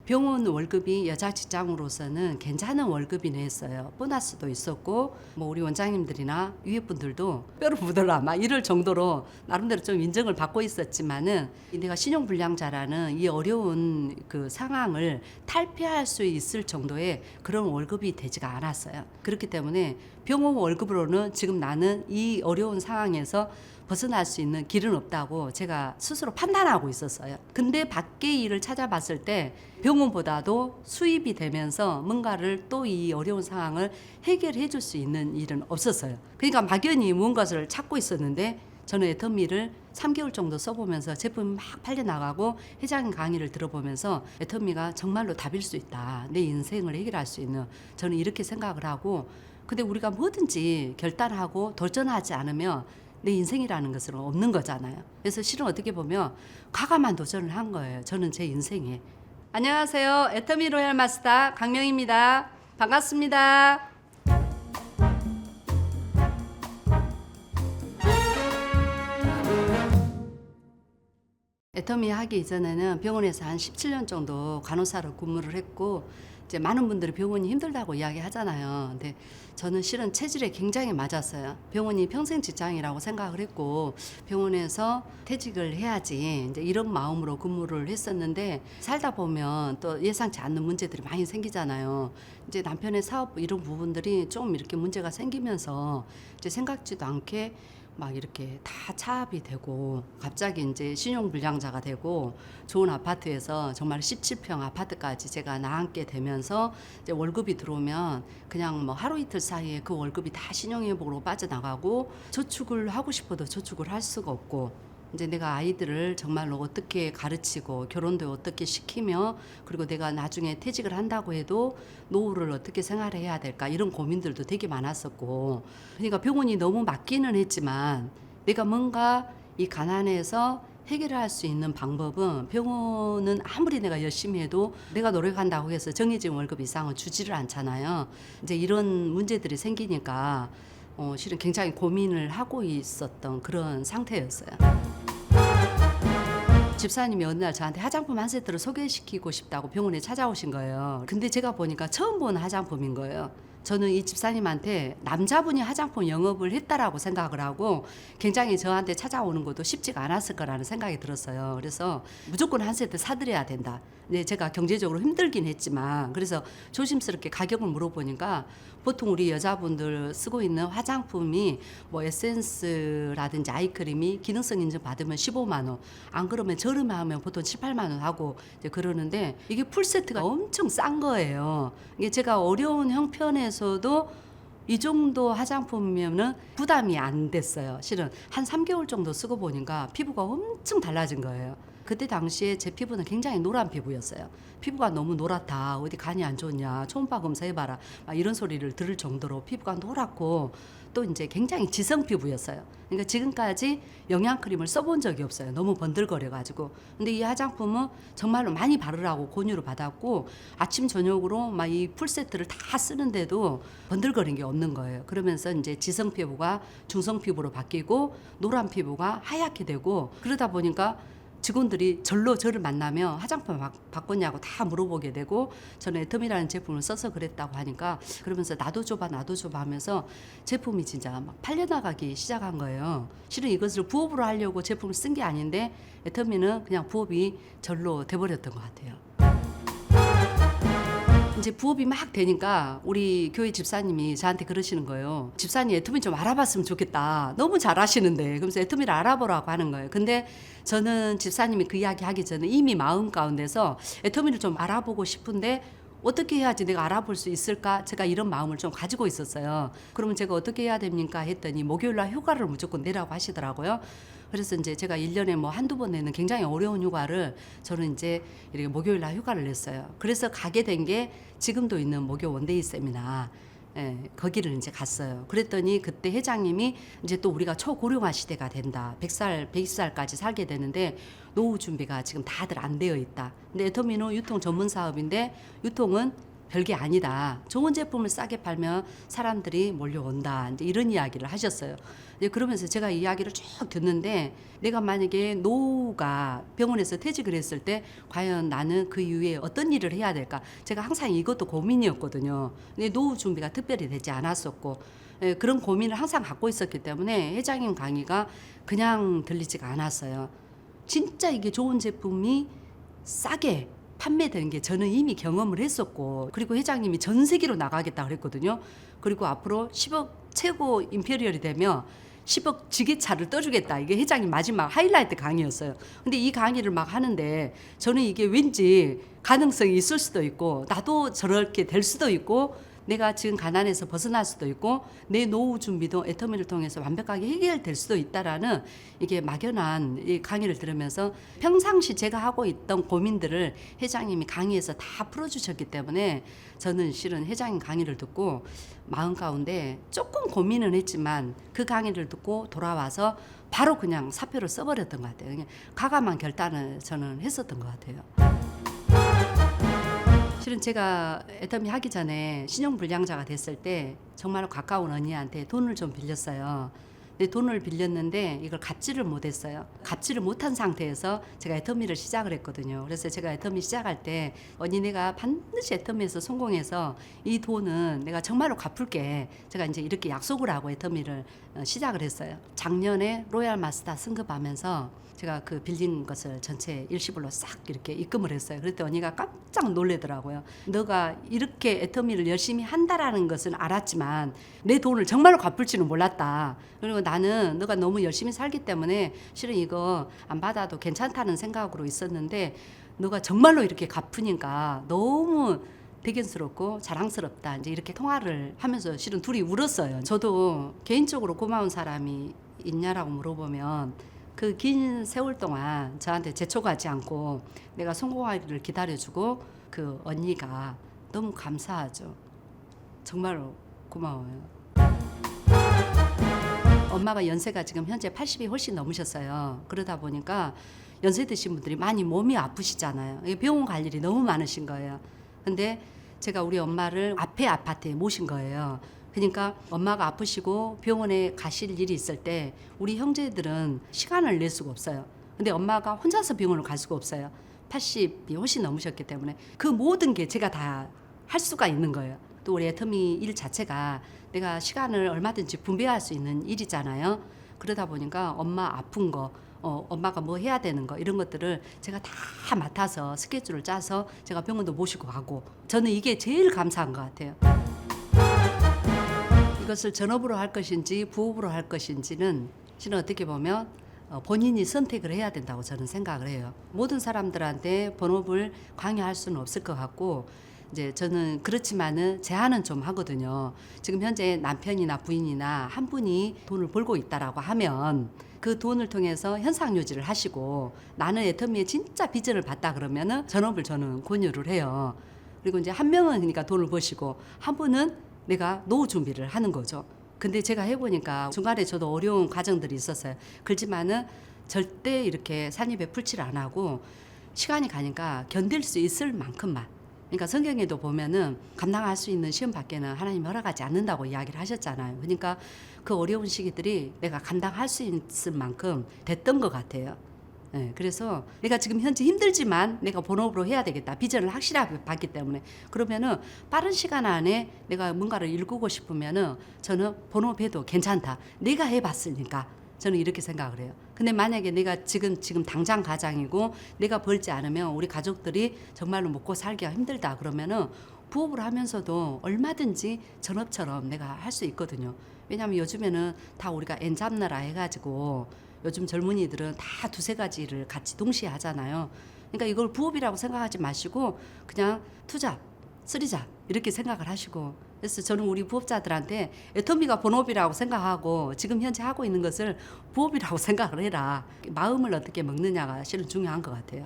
병원 월급이 여자 직장으로서는 괜찮은 월급이네 했어요. 보너스도 있었고 뭐 우리 원장님들이나 위에 분들도 뼈를 묻어라 막 이럴 정도로 나름대로 좀 인정을 받고 있었지만은 내가 신용불량자라는 이 어려운 그 상황을 탈피할 수 있을 정도의 그런 월급이 되지가 않았어요. 그렇기 때문에 병원 월급으로는 지금 나는 이 어려운 상황에서 벗어날 수 있는 길은 없다고 제가 스스로 판단하고 있었어요. 근데 밖의 일을 찾아봤을 때 병원보다도 수입이 되면서 뭔가를 또 이 어려운 상황을 해결해 줄 수 있는 일은 없었어요. 그러니까 막연히 무언가를 찾고 있었는데 저는 애터미를 3개월 정도 써보면서 제품이 막 팔려나가고 회장님 강의를 들어보면서 애터미가 정말로 답일 수 있다. 내 인생을 해결할 수 있는, 저는 이렇게 생각을 하고, 근데 우리가 뭐든지 결단하고 도전하지 않으면 내 인생이라는 것은 없는 거잖아요. 그래서 실은 어떻게 보면 과감한 도전을 한 거예요. 저는 제 인생에. 안녕하세요. 애터미 로얄 마스터 강명입니다. 반갑습니다. 애터미 하기 이전에는 병원에서 한 17년 정도 간호사로 근무를 했고, 이제 많은 분들이 병원이 힘들다고 이야기하잖아요. 근데 저는 실은 체질에 굉장히 맞았어요. 병원이 평생 직장이라고 생각을 했고 병원에서 퇴직을 해야지 이제 이런 마음으로 근무를 했었는데, 살다 보면 또 예상치 않는 문제들이 많이 생기잖아요. 이제 남편의 사업 이런 부분들이 좀 이렇게 문제가 생기면서 이제 생각지도 않게 막 이렇게 다 차압이 되고 갑자기 이제 신용불량자가 되고 좋은 아파트에서 정말 17평 아파트까지 제가 나앉게 되면서 이제 월급이 들어오면 그냥 뭐 하루 이틀 사이에 그 월급이 다 신용회복으로 빠져나가고 저축을 하고 싶어도 저축을 할 수가 없고, 이제 내가 아이들을 정말로 어떻게 가르치고 결혼도 어떻게 시키며, 그리고 내가 나중에 퇴직을 한다고 해도 노후를 어떻게 생활해야 될까, 이런 고민들도 되게 많았었고, 그러니까 병원이 너무 맞기는 했지만 내가 뭔가 이 가난에서 해결할 수 있는 방법은 병원은 아무리 내가 열심히 해도 내가 노력한다고 해서 정해진 월급 이상은 주지를 않잖아요. 이제 이런 문제들이 생기니까 실은 굉장히 고민을 하고 있었던 그런 상태였어요. 집사님이 어느 날 저한테 화장품 한 세트를 소개시키고 싶다고 병원에 찾아오신 거예요. 근데 제가 보니까 처음 본 화장품인 거예요. 저는 이 집사님한테 남자분이 화장품 영업을 했다라고 생각을 하고 굉장히 저한테 찾아오는 것도 쉽지가 않았을 거라는 생각이 들었어요. 그래서 무조건 한 세트 사드려야 된다. 네, 제가 경제적으로 힘들긴 했지만 그래서 조심스럽게 가격을 물어보니까 보통 우리 여자분들 쓰고 있는 화장품이 뭐 에센스라든지 아이크림이 기능성 인증 받으면 15만 원, 안 그러면 저렴하면 보통 7, 8만 원 하고 이제 그러는데 이게 풀세트가 엄청 싼 거예요. 이게 제가 어려운 형편에서도 이 정도 화장품이면은 부담이 안 됐어요. 실은 한 3개월 정도 쓰고 보니까 피부가 엄청 달라진 거예요. 그때 당시에 제 피부는 굉장히 노란 피부였어요. 피부가 너무 노랗다, 어디 간이 안 좋냐, 초음파 검사해봐라, 막 이런 소리를 들을 정도로 피부가 노랗고 또 이제 굉장히 지성 피부였어요. 그러니까 지금까지 영양크림을 써본 적이 없어요. 너무 번들거려가지고. 근데 이 화장품은 정말로 많이 바르라고 권유를 받았고 아침 저녁으로 막 이 풀세트를 다 쓰는데도 번들거린 게 없는 거예요. 그러면서 이제 지성 피부가 중성 피부로 바뀌고 노란 피부가 하얗게 되고, 그러다 보니까 직원들이 절로 저를 만나면 화장품 바꿨냐고 다 물어보게 되고, 저는 애터미라는 제품을 써서 그랬다고 하니까 그러면서 나도 줘봐 하면서 제품이 진짜 막 팔려나가기 시작한 거예요. 실은 이것을 부업으로 하려고 제품을 쓴 게 아닌데 애터미는 그냥 부업이 절로 돼버렸던 것 같아요. 이제 부업이 막 되니까 우리 교회 집사님이 저한테 그러시는 거예요. 집사님 애터미 좀 알아봤으면 좋겠다. 너무 잘하시는데. 그러면서 애터미를 알아보라고 하는 거예요. 근데 저는 집사님이 그 이야기 하기 전에 이미 마음 가운데서 애터미를 좀 알아보고 싶은데 어떻게 해야지 내가 알아볼 수 있을까? 제가 이런 마음을 좀 가지고 있었어요. 그러면 제가 어떻게 해야 됩니까? 했더니 목요일날 휴가를 무조건 내라고 하시더라고요. 그래서 이제 제가 1년에 뭐 한두 번 내는 굉장히 어려운 휴가를 저는 이제 이렇게 목요일날 휴가를 냈어요. 그래서 가게 된 게 지금도 있는 목요 원데이 세미나, 거기를 이제 갔어요. 그랬더니 그때 회장님이 이제 또 우리가 초고령화 시대가 된다. 100살, 120살까지 살게 되는데 노후 준비가 지금 다들 안 되어 있다. 근데 애터미는 유통 전문 사업인데 유통은 별게 아니다. 좋은 제품을 싸게 팔면 사람들이 몰려온다. 이제 이런 이야기를 하셨어요. 이제 그러면서 제가 이야기를 쭉 듣는데 내가 만약에 노후가 병원에서 퇴직을 했을 때 과연 나는 그 이후에 어떤 일을 해야 될까? 제가 항상 이것도 고민이었거든요. 근데 노후 준비가 특별히 되지 않았었고 그런 고민을 항상 갖고 있었기 때문에 회장님 강의가 그냥 들리지가 않았어요. 진짜 이게 좋은 제품이 싸게 판매되는 게 저는 이미 경험을 했었고, 그리고 회장님이 전 세계로 나가겠다 그랬거든요. 그리고 앞으로 10억 최고 임페리얼이 되면 10억 지게차를 떠주겠다. 이게 회장님 마지막 하이라이트 강의였어요. 근데 이 강의를 막 하는데 저는 이게 왠지 가능성이 있을 수도 있고 나도 저렇게 될 수도 있고 내가 지금 가난에서 벗어날 수도 있고 내 노후 준비도 애터미를 통해서 완벽하게 해결될 수도 있다라는 이게 막연한 이 강의를 들으면서 평상시 제가 하고 있던 고민들을 회장님이 강의에서 다 풀어주셨기 때문에 저는 실은 회장님 강의를 듣고 마음 가운데 조금 고민은 했지만 그 강의를 듣고 돌아와서 바로 그냥 사표를 써버렸던 것 같아요. 그냥 과감한 결단을 저는 했었던 것 같아요. 실은 제가 애터미 하기 전에 신용불량자가 됐을 때 정말 가까운 언니한테 돈을 좀 빌렸어요. 근데 돈을 빌렸는데 이걸 갚지를 못했어요. 갚지를 못한 상태에서 제가 애터미를 시작을 했거든요. 그래서 제가 애터미 시작할 때 언니 내가 반드시 애터미에서 성공해서 이 돈은 내가 정말로 갚을게. 제가 이제 이렇게 약속을 하고 애터미를 시작을 했어요. 작년에 로얄 마스터 승급하면서 제가 그 빌린 것을 전체 일시불로 싹 이렇게 입금을 했어요. 그랬더니 언니가 깜짝 놀래더라고요. 너가 이렇게 애터미를 열심히 한다라는 것은 알았지만 내 돈을 정말로 갚을지는 몰랐다. 그리고 나는 너가 너무 열심히 살기 때문에 실은 이거 안 받아도 괜찮다는 생각으로 있었는데 너가 정말로 이렇게 갚으니까 너무 대견스럽고 자랑스럽다. 이제 이렇게 통화를 하면서 실은 둘이 울었어요. 저도 개인적으로 고마운 사람이 있냐라고 물어보면 그 긴 세월 동안 저한테 재촉하지 않고 내가 성공하기를 기다려주고 그 언니가 너무 감사하죠. 정말로 고마워요. 엄마가 연세가 지금 현재 80이 훨씬 넘으셨어요. 그러다 보니까 연세 드신 분들이 많이 몸이 아프시잖아요. 병원 갈 일이 너무 많으신 거예요. 근데 제가 우리 엄마를 앞에 아파트에 모신 거예요. 그러니까 엄마가 아프시고 병원에 가실 일이 있을 때 우리 형제들은 시간을 낼 수가 없어요. 근데 엄마가 혼자서 병원을 갈 수가 없어요. 80이 훨씬 넘으셨기 때문에 그 모든 게 제가 다 할 수가 있는 거예요. 또 우리 애터미 일 자체가 내가 시간을 얼마든지 분배할 수 있는 일이잖아요. 그러다 보니까 엄마 아픈 거, 엄마가 뭐 해야 되는 거 이런 것들을 제가 다 맡아서 스케줄을 짜서 제가 병원도 모시고 가고 저는 이게 제일 감사한 것 같아요. 이것을 전업으로 할 것인지 부업으로 할 것인지는 실은 어떻게 보면 본인이 선택을 해야 된다고 저는 생각을 해요. 모든 사람들한테 본업을 강요할 수는 없을 것 같고 이제 저는 그렇지만은 제한은 좀 하거든요. 지금 현재 남편이나 부인이나 한 분이 돈을 벌고 있다라고 하면 그 돈을 통해서 현상 유지를 하시고 나는 애터미에 진짜 비전을 봤다 그러면은 전업을 저는 권유를 해요. 그리고 이제 한 명은 그러니까 돈을 버시고 한 분은 내가 노후 준비를 하는 거죠. 근데 제가 해보니까 중간에 저도 어려운 과정들이 있었어요. 그렇지만은 절대 이렇게 산입에 풀칠을 안 하고 시간이 가니까 견딜 수 있을 만큼만. 그러니까 성경에도 보면은 감당할 수 있는 시험 밖에는 하나님 허락하지 않는다고 이야기를 하셨잖아요. 그러니까 그 어려운 시기들이 내가 감당할 수 있을 만큼 됐던 것 같아요. 네, 그래서 내가 지금 현재 힘들지만 내가 본업으로 해야 되겠다. 비전을 확실하게 봤기 때문에 그러면은 빠른 시간 안에 내가 뭔가를 일구고 싶으면은 저는 본업해도 괜찮다. 내가 해봤으니까 저는 이렇게 생각을 해요. 근데 만약에 내가 지금 당장 가장이고 내가 벌지 않으면 우리 가족들이 정말로 먹고 살기가 힘들다 그러면은 부업을 하면서도 얼마든지 전업처럼 내가 할 수 있거든요. 왜냐하면 요즘에는 다 우리가 엔 잡느라 해가지고 요즘 젊은이들은 다 두세 가지를 같이 동시에 하잖아요. 그러니까 이걸 부업이라고 생각하지 마시고 그냥 투잡, 쓰리잡 이렇게 생각을 하시고 그래서 저는 우리 부업자들한테 애터미가 본업이라고 생각하고 지금 현재 하고 있는 것을 부업이라고 생각을 해라. 마음을 어떻게 먹느냐가 실은 중요한 것 같아요.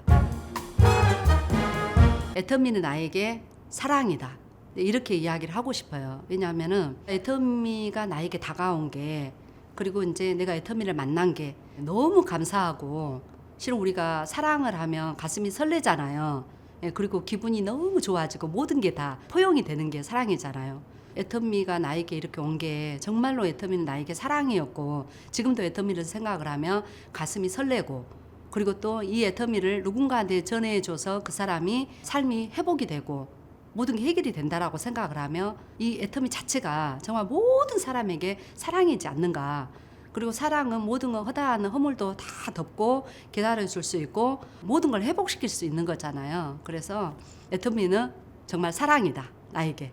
애터미는 나에게 사랑이다. 이렇게 이야기를 하고 싶어요. 왜냐하면은 애터미가 나에게 다가온 게 그리고 이제 내가 애터미를 만난 게 너무 감사하고 실은 우리가 사랑을 하면 가슴이 설레잖아요. 예, 그리고 기분이 너무 좋아지고 모든 게 다 포용이 되는 게 사랑이잖아요. 애터미가 나에게 이렇게 온 게 정말로 애터미는 나에게 사랑이었고 지금도 애터미를 생각을 하면 가슴이 설레고 그리고 또 이 애터미를 누군가한테 전해줘서 그 사람이 삶이 회복이 되고 모든 게 해결이 된다라고 생각을 하며 이 애터미 자체가 정말 모든 사람에게 사랑이지 않는가. 그리고 사랑은 모든 거 허다한 허물도 다 덮고 기다려줄 수 있고 모든 걸 회복시킬 수 있는 거잖아요. 그래서 애터미는 정말 사랑이다, 나에게.